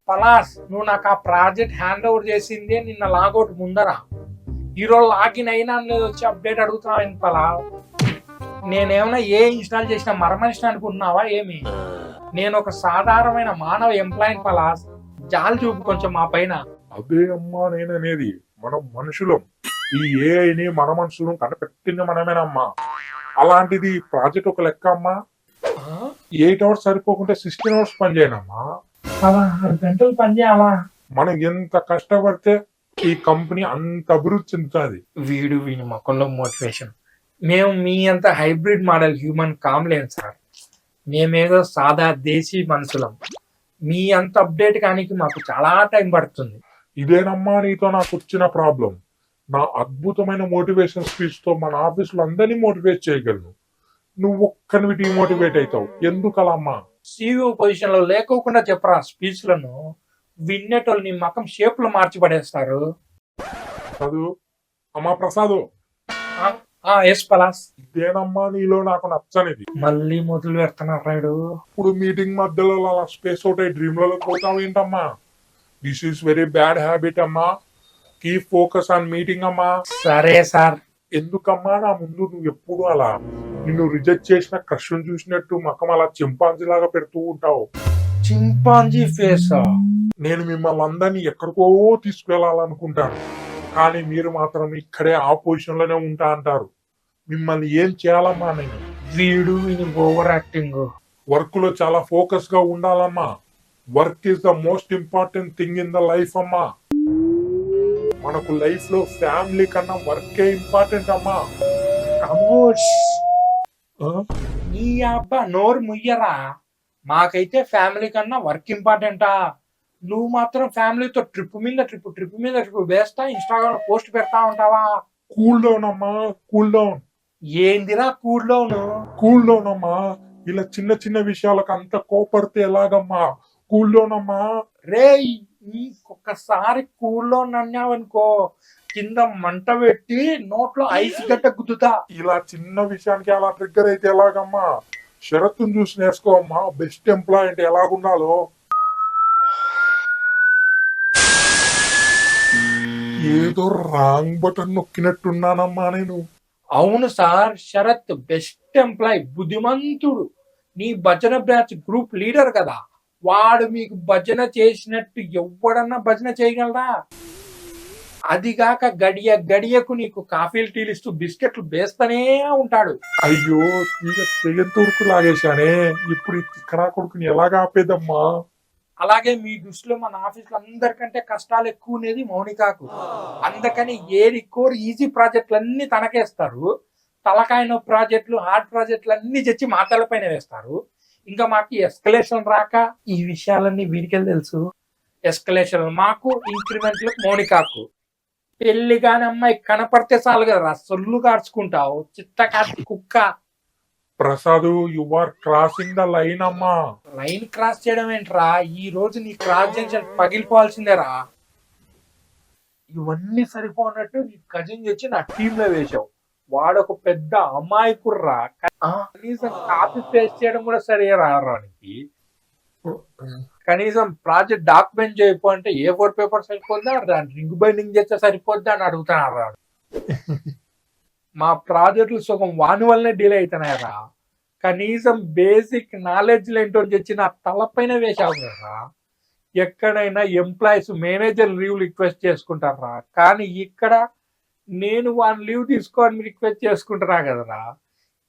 పలాస్ నువ్వు నాకు ఆ ప్రాజెక్ట్ హ్యాండ్ ఓవర్ చేసింది నిన్న లాగౌట్ ముందర ఈరోజు లాగిన్ అయినా లేదు వచ్చి అప్డేట్ అడుగుతున్నావు ఏంటి పలా? నేనేమైనా ఏ ఇన్స్టాల్ చేసిన మరమనిషిని అనుకుంటున్నావా ఏమి? నేను ఒక సాధారణమైన మానవ ఎంప్లాయీ పలాస్, జాలి చూపు కొంచెం మా పైన. అదే అమ్మా నేననేది, మనం మనుషులం. ఈ ఏఐని మన మనుషులం కనిపెట్టింది మనమేనమ్మా. అలాంటిది ఈ ప్రాజెక్ట్ ఒక లెక్క అమ్మా. 8 hours సరిపోకుంటే 16 hours పని చేయనమ్మా. 16 గంటలు పని చేయాలా? మనం ఎంత కష్టపడితే ఈ కంపెనీ అంత అభివృద్ధి చెందుతుంది. వీని మొక్కల్లో మోటివేషన్. మేము మీ అంత హైబ్రిడ్ మోడల్ హ్యూమన్ కామ్లేం సార్. మేమేదో సాదా దేశీ మనుషులం. మీ అంత అప్డేట్ కానీ మాకు చాలా టైం పడుతుంది. ఇదేనమ్మా నీతో నాకు వచ్చిన ప్రాబ్లం. నా అద్భుతమైన మోటివేషన్ స్పీచ్ తో మన ఆఫీసులో అందరినీ మోటివేట్ చేయగలను. నువ్వు ఒక్కనివి డిమోటివేట్ అవుతావు. ఎందుకలా అమ్మా? సిఇఓ పొజిషన్ లో లేకోకుండా చెప్పరా స్పీచ్ లను. వినేటోళ్ళు నీ మకం షేప్ లో మార్చి పడేస్తారు. చదువు అమ్మా ప్రసాదు. ఎస్ పలాస్. ఇదేనమ్మా నీలో నాకు నచ్చనిది. మళ్ళీ మొదలు పెడుతున్నారు రాయుడు. ఇప్పుడు మీటింగ్ మధ్యలో అలా స్పేస్ అవుట్ అయ్యి డ్రీమ్లలో పోతావు ఏంటమ్మా? This is very bad habit అమ్మా. కీప్ ఫోకస్ ఆన్ మీటింగ్ అమ్మా. సరే సార్. ఎందుకమ్మా నా ముందు నువ్వు ఎప్పుడు అలా నిన్ను రిజెక్ట్ చేసిన క్రష్ చూసినట్టు మకం అలా చింపాంజీ లాగా పెడుతూ ఉంటావు? Chimpanzee face. నేను మిమ్మల్ని అందరినీ ఎక్కడికో తీసుకెళ్లాలనుకుంటాను, కానీ మీరు మాత్రం ఇక్కడే ఆ పొజిషన్ లోనే ఉంటా అంటారు. మిమ్మల్ని ఏం చేయాలమ్మా నేను? వీడు ఓవర్ యాక్టింగ్. వర్క్ లో చాలా ఫోకస్ గా ఉండాలమ్మా. Work is the most important thing in the life అమ్మా. మనకు లైఫ్ లో ఫ్యామిలీ కన్నా వర్కే ఇంపార్టెంట్ అమ్మా. కమోష్. నీ అబ్బా నోరు ముయ్యరా. మాకైతే ఫ్యామిలీ కన్నా వర్క్ ఇంపార్టెంటా? నువ్వు మాత్రం ఫ్యామిలీతో ట్రిప్ మీద ట్రిప్ వేస్తా ఇన్స్టాగ్రామ్ పోస్ట్ పెడతా ఉంటావా? కూల్ డౌన్ అమ్మా, కూల్ డౌన్. ఏందిరా కూల్ డౌన్? కూల్ డౌన్ అమ్మా. ఇలా చిన్న చిన్న విషయాలకు అంత కోపడితే ఎలాగమ్మా? కూల్ డౌన్ అమ్మా. రేయ్ ఇంకొకసారి కూల్ డౌన్ అన్నావనుకో కింద మంట పెట్టి నోట్లో ఐస్ గడ్డ గుద్దుతా. ఇలా చిన్న విషయానికి అలా ట్రిగ్గర్ అయితే ఎలాగమ్మా? షరతును చూసి నేర్చుకో అమ్మా. బెస్ట్ ఎంప్లాయ్ అంటే ఎలాగుండాలో. ఏదో రాంగ్ బటన్ నొక్కినట్టున్నానమ్మా నేను. అవును సార్, శరత్ బెస్ట్ ఎంప్లాయ్, బుద్ధిమంతుడు. నీ భజన బ్యాచ్ గ్రూప్ లీడర్ కదా. వాడు మీకు భజన చేసినట్టు ఎవడన్నా భజన చేయగలరా? అదిగాక గడియకు నీకు కాఫీలు టీలు ఇస్తూ బిస్కెట్లు వేస్తూనే ఉంటాడు. అయ్యో ఇక చెయ్యంతూరుకు లాగేశానే. ఇప్పుడు ఇక్కడ కొడుకుని ఎలాగా ఆపేదమ్మా? అలాగే మీ దృష్టిలో మన ఆఫీస్ లో అందరికంటే కష్టాలు ఎక్కువ ఉండేది మౌనికాకు. అందుకని ఏరి కోర్ ఈజీ ప్రాజెక్టులు అన్ని తనకేస్తారు. తలకాయ నొప్పి ప్రాజెక్టులు, హార్డ్ ప్రాజెక్టులు అన్ని తెచ్చి మా తలపైన వేస్తారు. ఇంకా మాకు ఎస్కలేషన్ రాక ఈ విషయాలన్నీ వీడికెళ్ళి తెలుసు. ఎస్కలేషన్ మాకు, ఇంక్రిమెంట్లు మౌనికాకు. పెళ్లి కాని అమ్మాయి కనపడితే చాలు కదా సొల్లు కార్చుకుంటావు, చిత్త కార్చి కుక్క. Prasad you are crossing the line అమ్మా. లైన్ క్రాస్ చేయడం ఏంట్రా? ఈ రోజు నీ క్రాస్ జంక్షన్ పగిలిపోవాల్సిందేరా. ఇవన్నీ సరిపోనట్టు నీ కజిన్ తెచ్చి నా టీమ్ లో వేసావు. వాడొక పెద్ద అమాయకుర్రా. కనీసం కాపీ పేస్ట్ చేయడం కూడా సరే రానికి. కనీసం ప్రాజెక్ట్ డాక్యుమెంట్ చేయపో అంటే A4 పేపర్స్ సరిపోద్దా, రింగ్ బైండింగ్ చేస్తే సరిపోద్దా అని అడుగుతున్నారు. మా ప్రాజెక్టులు సగం వాని వల్లనే డిలే అవుతున్నాయరా. కనీసం బేసిక్ నాలెడ్జ్ ఏంటో తెచ్చి నా తలపైన వేసావు కదా. ఎక్కడైనా ఎంప్లాయీస్ మేనేజర్ లీవ్ రిక్వెస్ట్ చేసుకుంటారా, కానీ ఇక్కడ నేను వాని లీవ్ తీసుకోని రిక్వెస్ట్ చేసుకుంటున్నా కదరా.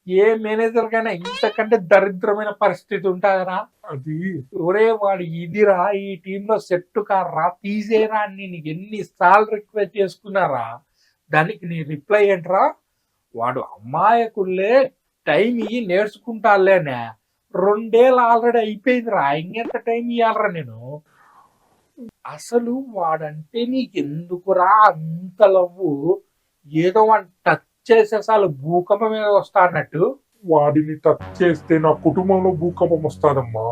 ఏ మేనేజర్ కైనా ఇంతకంటే దరిద్రమైన పరిస్థితి ఉంటుందరా? అది ఒరే వాడు ఇదిరా, ఈ టీంలో సెట్ కారా, తీసేరా అని నీకు ఎన్నిసార్లు రిక్వెస్ట్ చేసుకున్నారా? దానికి నీ రిప్లై ఏంట్రా? వాడు అమ్మాయకుల్లే, టైం ఇయ్యి నేర్చుకుంటాలేనే. 2 ఏళ్ళు ఆల్రెడీ అయిపోయిందిరా, ఇంకెంత టైం ఇవ్వాలరా నేను? అసలు వాడంటే నీకెందుకురా అంత లవ్వు? ఏదో వాడిని టచ్ చేసేసాలు భూకంపం మీద వస్తా అన్నట్టు. వాడిని టచ్ చేస్తే నా కుటుంబంలో భూకంపం వస్తాదమ్మా.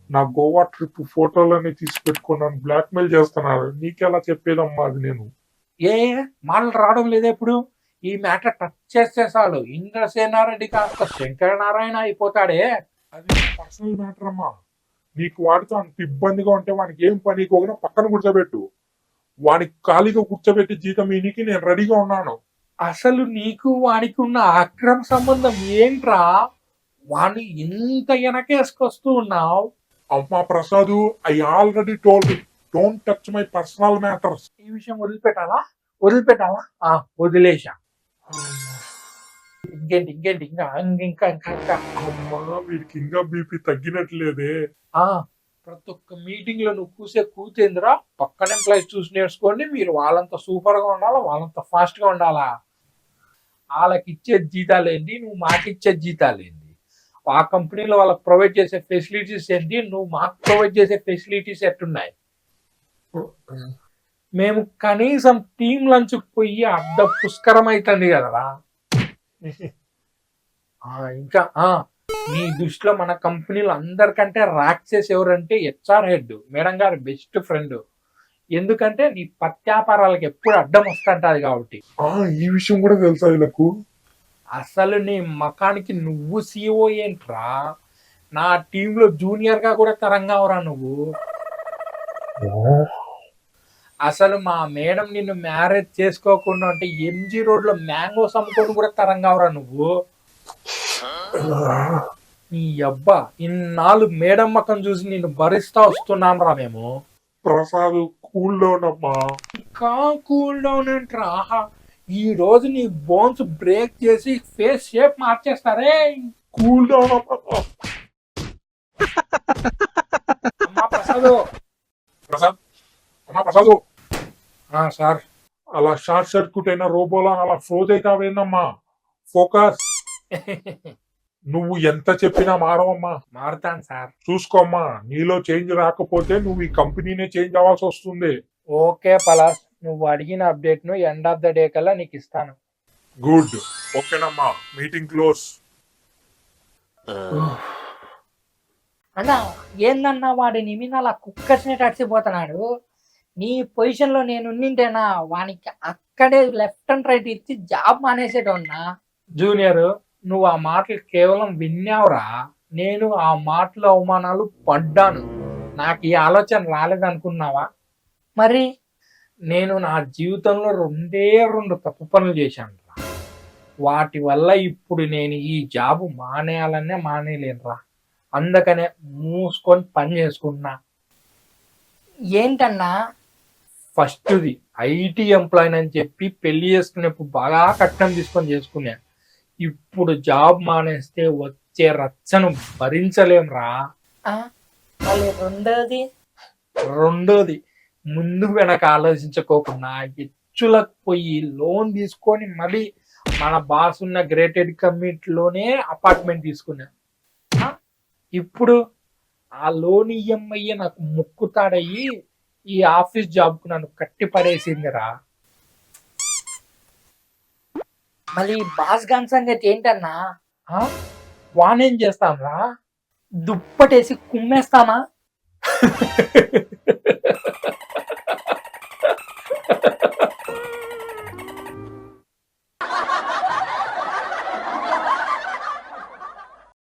నా గోవా ట్రిప్ ఫోటోలన్నీ తీసి పెట్టుకున్నాను, బ్లాక్ మెయిల్ చేస్తున్నారు. నీకెలా చెప్పేదమ్మా అది నేను? ఏ మాటలు రావడం లేదా ఇప్పుడు? ఈ మ్యాటర్ టచ్ చేస్తే చాలు ఇంద్రసేనారెడ్డి కాస్త శంకరనారాయణ అయిపోతాడే. అది పర్సనల్ మ్యాటర్ అమ్మా. నీకు వాడితో అంత ఇబ్బందిగా ఉంటే వానికి ఏం పని కోగినా పక్కన కూర్చోబెట్టు. వానికి ఖాళీగా కూర్చోబెట్టి జీతం ఈయనకి నేను రెడీగా ఉన్నాను. అసలు నీకు వానికి ఉన్న అక్రమ సంబంధం ఏంట్రా? వాణ్ణి ఇంత వెనకేసుకొస్తూ ఉన్నావు. అమ్మా Prasad, I already told don't touch my personal matters. ఈ విషయం వదిలిపెట్టాలా? వదిలేశా. ఇంకేంటి ఇంకా అమ్మా వీడికి ఇంకా బీపీ తగ్గినట్లేదే. ప్రతి ఒక్క మీటింగ్ లో నువ్వు కూతేందిరా? పక్కన ఎంప్లాయీస్ చూసి నేర్చుకోండి. మీరు వాళ్ళంతా సూపర్ గా ఉండాలా, వాళ్ళంతా ఫాస్ట్ గా ఉండాలా. వాళ్ళకి ఇచ్చే జీతాలు ఏంటి, నువ్వు మాకు ఇచ్చే జీతాలు ఏంటి? ఆ కంపెనీలో వాళ్ళకి ప్రొవైడ్ చేసే ఫెసిలిటీస్ ఏంటి, నువ్వు మాకు ప్రొవైడ్ చేసే ఫెసిలిటీస్ ఎట్టున్నాయి? మేము కనీసం టీమ్ లంచ్ పోయి అర్ధ పుష్కరం అవుతుంది కదరా. ఇంకా నీ దృష్టిలో మన కంపెనీలో అందరికంటే రాక్సెస్ ఎవరంటే హెచ్ఆర్ హెడ్ మేడం గారు బెస్ట్ ఫ్రెండ్. ఎందుకంటే నీ ప్రత్యాపారాలకు ఎప్పుడు అడ్డం వస్తుంటది కాబట్టి. ఈ విషయం కూడా తెలుసా వీళ్ళకు? అసలు నీ మకానికి నువ్వు సీఓ ఏంట్రా? నా టీంలో జూనియర్ గా కూడా తరంగావరా నువ్వు. అసలు మా మేడం నిన్ను మ్యారేజ్ చేసుకోకుండా అంటే ఎంజీ రోడ్ లో మ్యాంగోస్ అమ్ముకొని కూడా తరంగావరా నువ్వు. నీ అబ్బా ఇన్నాళ్ళు మేడం మకం చూసి నిన్ను భరిస్తా వస్తున్నాం రా మేము. ప్రసాద్ కూల్ డౌన్ అమ్మా. ఇంకా కూల్ డౌన్ ఏంట్రా? ఈ రోజు నీ బోన్స్ బ్రేక్ చేసి ఫేస్ షేప్ మార్చేస్తారే. కూల్ డౌన్ అమ్మా. ప్రసాదు సార్, అలా షార్ట్ సర్క్యూట్ అయిన రోబోలా అలా ఫ్రోజ్ అవుతావేందమ్మా? ఫోకస్. నువ్వు ఎంత చెప్పినా మారవమ్మా. మారుతాను సార్. చూసుకోమ్మా, నీలో చేంజ్ రాకపోతే నువ్వు ఈ కంపెనీనే చేంజ్ అవ్వాల్సి వస్తుంది. ఓకే పలాస్, నువ్వు అడిగిన అప్డేట్ ను ఎండ్ ఆఫ్ ద డే కల్లా నీకు ఇస్తాను. గుడ్. ఓకేనమ్మా, మీటింగ్ క్లోజ్. అన్నా ఏందన్నా వాడి నిమిన అలా కుక్కర్స్ని అడిచిపోతున్నాడు. నీ పొజిషన్ లో నేను ఉన్నింటేనా వానికి అక్కడే లెఫ్ట్ అండ్ రైట్ ఇచ్చి జాబ్ మానేసేటోన్నా. జూనియర్, నువ్వు ఆ మాటలు కేవలం విన్నావురా. నేను ఆ మాటలు అవమానాలు పడ్డాను. నాకు ఈ ఆలోచన రాలేదనుకున్నావా? మరి నేను నా జీవితంలో 2 తప్పు పనులు చేశాను రా. వాటి వల్ల ఇప్పుడు నేను ఈ జాబు మానేయాలనే మానేలేనురా. అందుకనే మూసుకొని పని చేసుకున్నా. ఏంటన్నా? ఫస్ట్ది ఐటీ ఎంప్లాయీ అని చెప్పి పెళ్లి చేసుకునేప్పుడు బాగా కట్నం తీసుకొని చేసుకున్నా. ఇప్పుడు జాబ్ మానేస్తే వచ్చే రచ్చను భరించలేంరా. మళ్ళీ రెండోది ముందు వెనక ఆలోచించుకోకుండా హెచ్చులకు పోయి లోన్ తీసుకొని మళ్ళీ మన బాస్ ఉన్న గ్రేటెడ్ కమ్యూనిటీలోనే అపార్ట్మెంట్ తీసుకున్నా. ఇప్పుడు ఆ లోన్ ఈఎంఐ నాకు ముక్కుతాడయ్యి ఈ ఆఫీస్ జాబ్ కు నన్ను కట్టి పడేసిందిరా. మళ్ళీ బాస్ గన్ సంగతి ఏంటన్నా? వానేం చేస్తాంరా? దుప్పటేసి కుమ్మేస్తామా?